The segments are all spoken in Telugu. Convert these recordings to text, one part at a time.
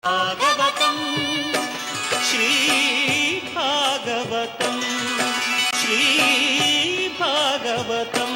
భాగవతం శ్రీ భాగవతం శ్రీ భాగవతం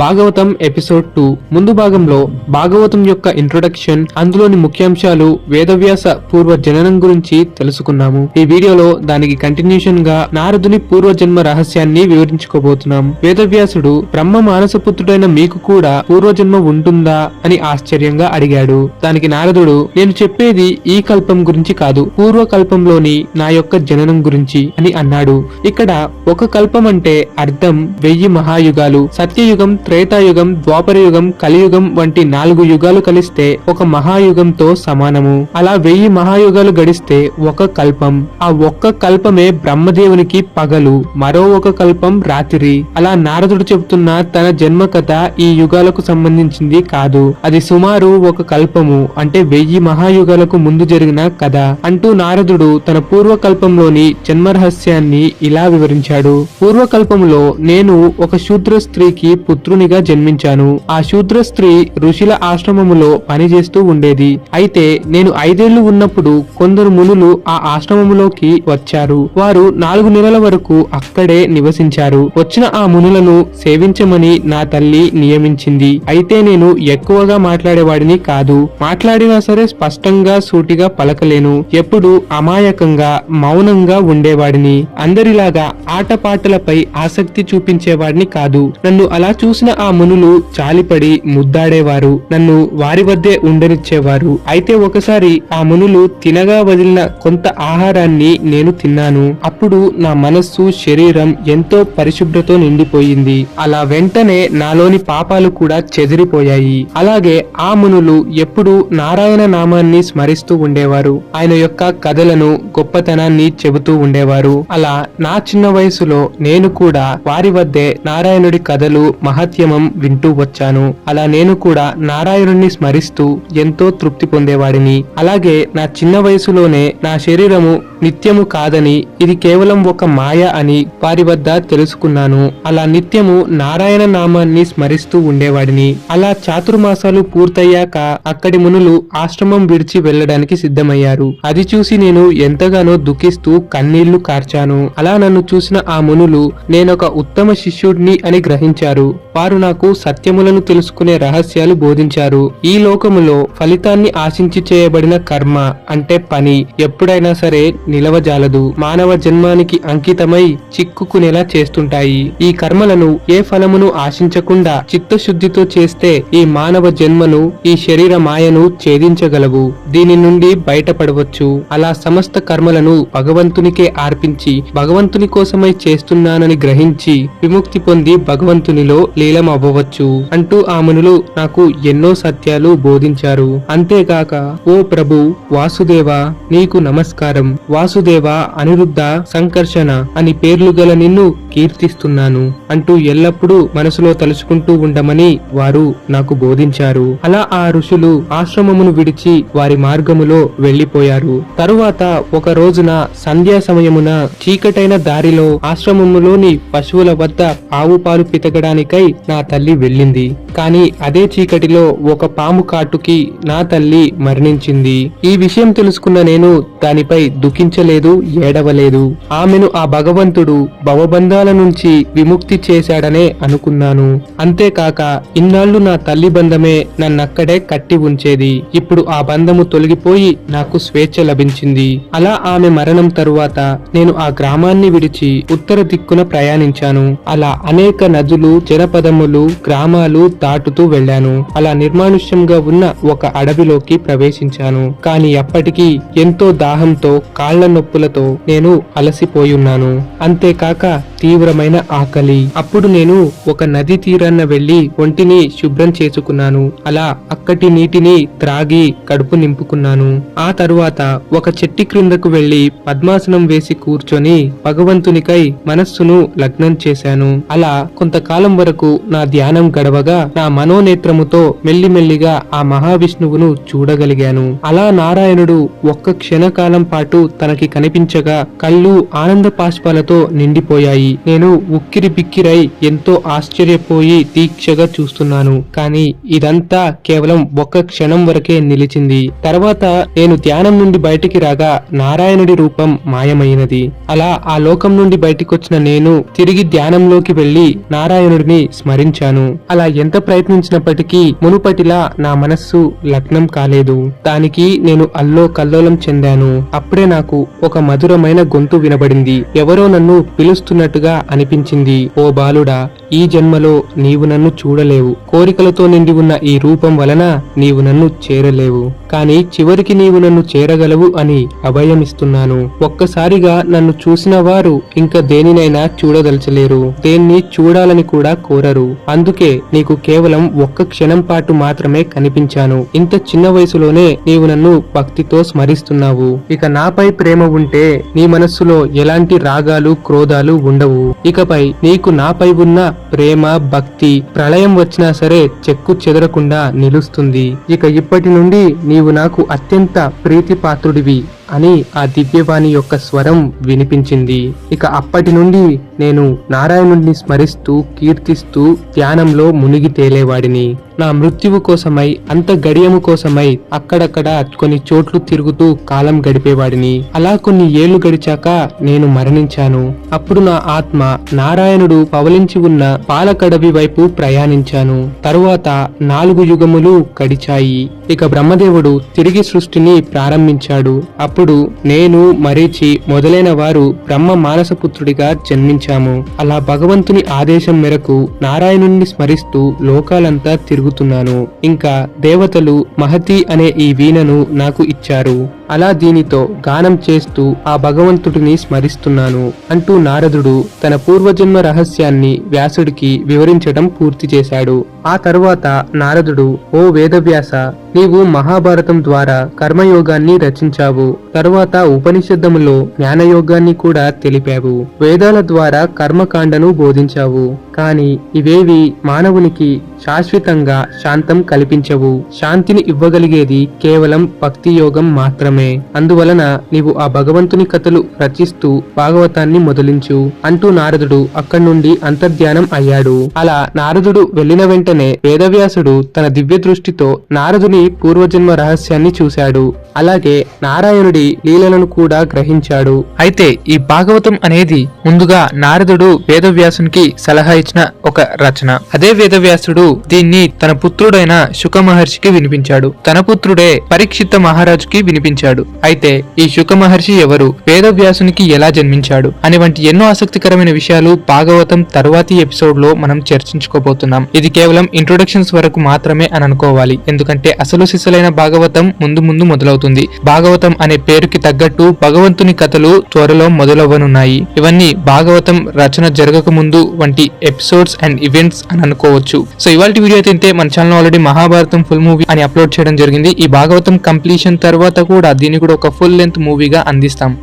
భాగవతం ఎపిసోడ్ 2 ముందు భాగంలో భాగవతం యొక్క ఇంట్రొడక్షన్, అందులోని ముఖ్యాంశాలు, వేదవ్యాస పూర్వ జననం గురించి తెలుసుకున్నాము. ఈ వీడియోలో దానికి కంటిన్యూషన్ గా నారదుని పూర్వజన్మ రహస్యాన్ని వివరించుకోబోతున్నాం. వేదవ్యాసుడు బ్రహ్మ మానసపుత్రుడైన మీకు కూడా పూర్వజన్మ ఉంటుందా అని ఆశ్చర్యంగా అడిగాడు. దానికి నారదుడు, నేను చెప్పేది ఈ కల్పం గురించి కాదు, పూర్వకల్పంలోని నా యొక్క జననం గురించి అని అన్నాడు. ఇక్కడ ఒక కల్పం అంటే అర్థం 1000 మహాయుగాలు. సత్యయుగం, త్రేతాయుగం, ద్వాపరయుగం, కలియుగం వంటి 4 యుగాలు కలిస్తే ఒక మహాయుగంతో సమానము. అలా 1000 మహాయుగాలు గడిస్తే ఒక కల్పం. ఆ ఒక్క కల్పమే బ్రహ్మదేవునికి పగలు, మరో ఒక కల్పం రాత్రి. అలా నారదుడు చెబుతున్న తన జన్మ కథ ఈ యుగాలకు సంబంధించింది కాదు, అది సుమారు ఒక కల్పము అంటే 1000 మహాయుగాలకు ముందు జరిగిన కథ అంటూ నారదుడు తన పూర్వకల్పంలోని జన్మరహస్యాన్ని ఇలా వివరించాడు. పూర్వకల్పంలో నేను ఒక శూద్ర స్త్రీకి పుత్రునిగా జన్మించాను. ఆ శూద్ర స్త్రీ ఋషుల ఆశ్రమములో పనిచేస్తూ ఉండేది. అయితే నేను 5 ఏళ్లు ఉన్నప్పుడు కొందరు మునులు ఆ ఆశ్రమములోకి వచ్చారు. వారు 4 నెలల వరకు అక్కడే నివసించారు. వచ్చిన ఆ మునులను సేవించమని నా తల్లి నియమించింది. అయితే నేను ఎక్కువగా మాట్లాడేవాడిని కాదు. మాట్లాడినా సరే స్పష్టంగా సూటిగా పలకలేను. ఎప్పుడు అమాయకంగా మౌనంగా ఉండేవాడిని. అందరిలాగా ఆటపాటలపై ఆసక్తి చూపించేవాడిని కాదు. నన్ను అలా చూసిన ఆ మునులు చాలిపడి ముద్దాడేవారు. నన్ను వారి వద్దే ఉండనిచ్చేవారు. అయితే ఒకసారి ఆ మునులు తినగా వదిలిన కొంత ఆహారాన్ని నేను తిన్నాను. అప్పుడు నా మనస్సు, శరీరం ఎంతో పరిశుభ్రతో నిండిపోయింది. అలా వెంటనే నాలోని పాపాలు కూడా చెదిరిపోయాయి. అలాగే ఆ మునులు ఎప్పుడూ నారాయణ నామాన్ని స్మరిస్తూ ఉండేవారు. ఆయన యొక్క కథలను, గొప్పతనాన్ని చెబుతూ ఉండేవారు. అలా నా చిన్న వయసులో నేను కూడా వారి వద్దే నారాయణుడి కథలు, మహత్యమం వింటూ వచ్చాను. అలా నేను కూడా నారాయణుణ్ణి స్మరిస్తూ ఎంతో తృప్తి పొందేవాడిని. అలాగే నా చిన్న వయసులోనే నా శరీరము నిత్యము కాదని, ఇది కేవలం ఒక మాయ అని వారి వద్ద తెలుసుకున్నాను. అలా నిత్యము నారాయణ నామాన్ని స్మరిస్తూ ఉండేవాడిని. అలా చాతుర్మాసాలు పూర్తయ్యాక అక్కడి మునులు ఆశ్రమం విడిచి వెళ్లడానికి సిద్ధమయ్యారు. అది చూసి నేను ఎంతగానో దుఃఖిస్తూ కన్నీళ్లు కార్చాను. అలా నన్ను చూసిన ఆ మునులు నేనొక ఉత్తమ శిష్యుడిని అని గ్రహించారు. వారు నాకు సత్యములను తెలుసుకునే రహస్యాలు బోధించారు. ఈ లోకములో ఫలితాన్ని ఆశించి చేయబడిన కర్మ అంటే పని ఎప్పుడైనా సరే నిలవజాలదు. మానవ జన్మానికి అంకితమై చిక్కుకునేలా చేస్తుంటాయి. ఈ కర్మలను ఏ ఫలమును ఆశించకుండా చిత్తశుద్ధితో చేస్తే ఈ మానవ జన్మను, ఈ శరీర మాయను ఛేదించగలవు. దీని నుండి బయటపడవచ్చు. అలా సమస్త కర్మలను భగవంతునికే అర్పించి భగవంతుని కోసమై చేస్తున్నానని గ్రహించి విముక్తి పొంది భగవంతునిలో లీలం అవ్వవచ్చు అంటూ ఆ మునులు నాకు ఎన్నో సత్యాలు బోధించారు. అంతేగాక, ఓ ప్రభు వాసుదేవ, నీకు నమస్కారం. వాసుదేవ, అనిరుద్ధ, సంకర్షణ అని పేర్లు గల నిన్ను కీర్తిస్తున్నాను అంటూ ఎల్లప్పుడూ మనసులో తలుచుకుంటూ ఉండమని వారు నాకు బోధించారు. అలా ఆ ఋషులు ఆశ్రమమును విడిచి వారి మార్గములో వెళ్లిపోయారు. తరువాత ఒక రోజున సంధ్యా సమయమున చీకటైన దారిలో ఆశ్రమములోని పశువుల వద్ద ఆవు పాలు పితకడానికై నా తల్లి వెళ్ళింది. కానీ అదే చీకటిలో ఒక పాము కాటుకి నా తల్లి మరణించింది. ఈ విషయం తెలుసుకున్న నేను దానిపై దుఃఖించలేదు, ఏడవలేదు. ఆమెను ఆ భగవంతుడు భవబంధాల నుంచి విముక్తి చేశాడనే అనుకున్నాను. అంతేకాక ఇన్నాళ్లు నా తల్లి బంధమే నన్నక్కడే కట్టి ఉంచేది. ఇప్పుడు ఆ బంధము తొలగిపోయి నాకు స్వేచ్ఛ లభించింది. అలా ఆమె మరణం తరువాత నేను ఆ గ్రామాన్ని విడిచి ఉత్తర దిక్కున ప్రయాణించాను. అలా అనేక నదులు, జనపదములు, గ్రామాలు దాటుతూ వెళ్లాను. అలా నిర్మానుష్యంగా ఉన్న ఒక అడవిలోకి ప్రవేశించాను. కానీ అప్పటికి ఎంతో దాహంతో, కాళ్ల నొప్పులతో నేను అలసిపోయున్నాను. అంతేకాక తీవ్రమైన ఆకలి. అప్పుడు నేను ఒక నది తీరాన్న వెళ్లి ఒంటిని శుభ్రం చేసుకున్నాను. అలా అక్కటి నీటిని త్రాగి కడుపు నింపుకున్నాను. ఆ తరువాత ఒక చెట్టు క్రిందకు వెళ్లి పద్మాసనం వేసి కూర్చొని భగవంతునికై మనస్సును లగ్నం చేశాను. అలా కొంతకాలం వరకు నా ధ్యానం గడవగా నా మనోనేత్రముతో మెల్లిమెల్లిగా ఆ మహావిష్ణువును చూడగలిగాను. అలా నారాయణుడు ఒక్క క్షణకాలం పాటు తనకి కనిపించగా కళ్ళు ఆనంద పాష్పాలతో నిండిపోయాయి. నేను ఉక్కిరి బిక్కిరై ఎంతో ఆశ్చర్యపోయి దీక్షగా చూస్తున్నాను. కానీ ఇదంతా కేవలం ఒక్క క్షణం వరకే నిలిచింది. తర్వాత నేను ధ్యానం నుండి బయటికి రాగా నారాయణుడి రూపం మాయమైనది. అలా ఆ లోకం నుండి బయటికొచ్చిన నేను తిరిగి ధ్యానంలోకి వెళ్లి నారాయణుడిని స్మరించాను. అలా ఎంత ప్రయత్నించినప్పటికీ మునుపటిలా నా మనస్సు లగ్నం కాలేదు. దానికి నేను అల్లో కల్లోలం చెందాను. అప్పుడే నాకు ఒక మధురమైన గొంతు వినబడింది. ఎవరో నన్ను పిలుస్తున్నట్టుగా అనిపించింది. ఓ బాలుడా, ఈ జన్మలో నీవు నన్ను చూడలేవు. కోరికలతో నిండి ఉన్న ఈ రూపం వలన నీవు నన్ను చేరలేవు. కానీ చివరికి నీవు నన్ను చేరగలవు అని అభయమిస్తున్నాను. ఒక్కసారిగా నన్ను చూసిన వారు ఇంకా దేనినైనా చూడదలచలేరు. దేన్ని చూడాలని కూడా కోరరు. అందుకే నీకు కేవలం ఒక్క క్షణం పాటు మాత్రమే కనిపించాను. ఇంత చిన్న వయసులోనే నీవు నన్ను భక్తితో స్మరిస్తున్నావు. ఇక నాపై ప్రేమ ఉంటే నీ మనస్సులో ఎలాంటి రాగాలు క్రోధాలు ఉండవు. ఇకపై నీకు నాపై ఉన్న ప్రేమ భక్తి ప్రళయం వచ్చినా సరే చెక్కు చెదరకుండా నిలుస్తుంది. ఇక ఇప్పటి నుండి నీవు నాకు అత్యంత ప్రీతిపాత్రుడివి అని ఆ దివ్యవాణి యొక్క స్వరం వినిపించింది. ఇక అప్పటి నుండి నేను నారాయణుడిని స్మరిస్తూ కీర్తిస్తూ ధ్యానంలో మునిగి తేలేవాడిని. నా మృత్యువు కోసమై అంత గడియము కోసమై అక్కడక్కడ కొన్ని చోట్లు తిరుగుతూ కాలం గడిపేవాడిని. అలా కొన్ని ఏళ్లు గడిచాక నేను మరణించాను. అప్పుడు నా ఆత్మ నారాయణుడు పవలించి ఉన్న పాలకడవి వైపు ప్రయాణించాను. తరువాత 4 యుగములు గడిచాయి. ఇక బ్రహ్మదేవుడు తిరిగి సృష్టిని ప్రారంభించాడు. అప్పుడు నేను మరీచి మొదలైన వారు బ్రహ్మ మానసపుత్రుడిగా జన్మించాము. అలా భగవంతుని ఆదేశం మేరకు నారాయణుణ్ణి స్మరిస్తూ లోకాలంతా తిరుగుతున్నాను. ఇంకా దేవతలు మహతి అనే ఈ వీణను నాకు ఇచ్చారు. అలా దీనితో గానం చేస్తూ ఆ భగవంతుడిని స్మరిస్తున్నాను అంటూ నారదుడు తన పూర్వజన్మ రహస్యాన్ని వ్యాసుడికి వివరించడం పూర్తి చేశాడు. ఆ తరువాత నారదుడు, ఓ వేదవ్యాస, నీవు మహాభారతం ద్వారా కర్మయోగాన్ని రచించావు. తరువాత ఉపనిషద్దములో జ్ఞానయోగాన్ని కూడా తెలిపావు. వేదాల ద్వారా కర్మకాండను బోధించావు. కానీ ఇవేవి మానవునికి శాశ్వతంగా శాంతం కల్పించవు. శాంతిని ఇవ్వగలిగేది కేవలం భక్తి యోగం మాత్రమే. అందువలన నీవు ఆ భగవంతుని కథలు రచిస్తూ భాగవతాన్ని మొదలించు అంటూ నారదుడు అక్కడి నుండి అంతర్ధ్యానం అయ్యాడు. అలా నారదుడు వెళ్లిన వెంటనే వేదవ్యాసుడు తన దివ్య దృష్టితో నారదుని పూర్వజన్మ రహస్యాన్ని చూశాడు. అలాగే నారాయణుడి లీలలను కూడా గ్రహించాడు. అయితే ఈ భాగవతం అనేది ముందుగా నారదుడు వేదవ్యాసునికి సలహా ఇచ్చిన ఒక రచన. అదే వేదవ్యాసుడు దీన్ని తన పుత్రుడైన శుక మహర్షికి వినిపించాడు. తన పుత్రుడే పరీక్షిత మహారాజుకి వినిపించాడు. అయితే ఈ శుక మహర్షి ఎవరు, వేదవ్యాసునికి ఎలా జన్మించాడు అనే వంటి ఎన్నో ఆసక్తికరమైన విషయాలు భాగవతం తరువాతి ఎపిసోడ్ లో మనం చర్చించుకోబోతున్నాం. ఇది కేవలం ఇంట్రొడక్షన్స్ వరకు మాత్రమే అని అనుకోవాలి. ఎందుకంటే అసలు సిసలైన భాగవతం ముందు ముందు మొదలవుతుంది. భాగవతం అనే పేరుకి తగ్గట్టు భగవంతుని కథలు త్వరలో మొదలవ్వనున్నాయి. ఇవన్నీ భాగవతం రచన జరగక ముందు వంటి ఎపిసోడ్స్ అండ్ ఈవెంట్స్ అని అనుకోవచ్చు. సో ఇవాళ వీడియో అయితే మన channel already Mahabharatam full movie అని అప్లోడ్ చేయడం జరిగింది. ఈ భాగవతం కంప్లీషన్ తర్వాత కూడా దీన్ని కూడా ఒక ఫుల్ లెంత్ మూవీగా అందిస్తాం.